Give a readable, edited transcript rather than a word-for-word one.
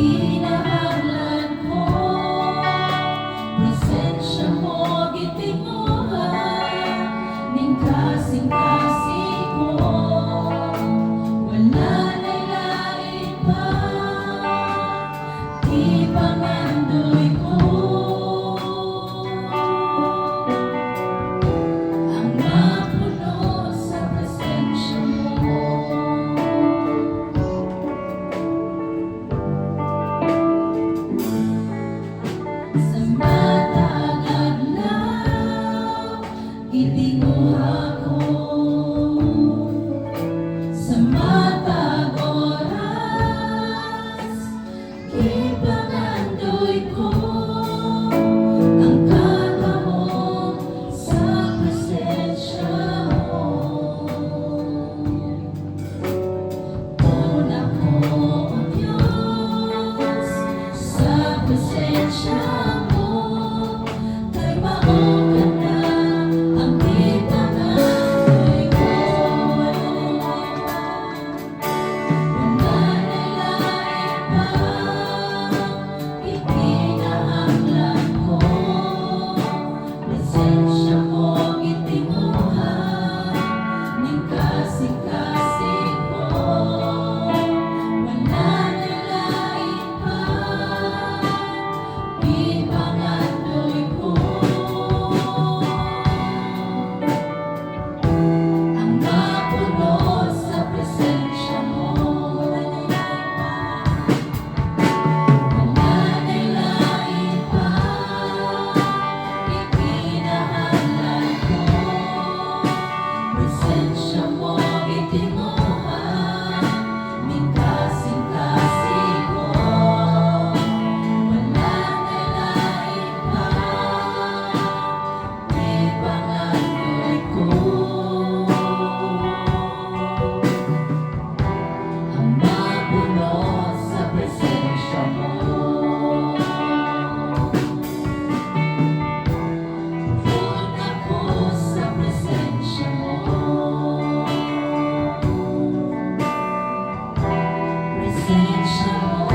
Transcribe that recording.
Kinahanglan ko, presensya mo gitinguhan, ning kasing-kasing ko, wala na'y lain pa, di pangandoy ko. Ang mapuno sa presensya mo. Sa matag adlaw, gitinguha ko. Sa matag oras, gipangandoy ko. Ang kakahon sa presensya mo. Una ko, O Diyos, sa presensya mo, kay mao ka na ang gipangandoy ko. Wala na'y lain pa, ikinahanglan ko, presensya mo gitinguhan, ning kasing-kasing ko, wala na'y lain pa, ipangandoy ko. Ang mapuno sa presensya mo. Wala na'y lain pa, ikinahanglan ko, presensya mo gitinguhan, ning kasing-kasing ko, wala na'y lain pa, ipangandoy ko. Ang mapuno sa presensya mo. Puno ako sa presensya mo. Presensya mo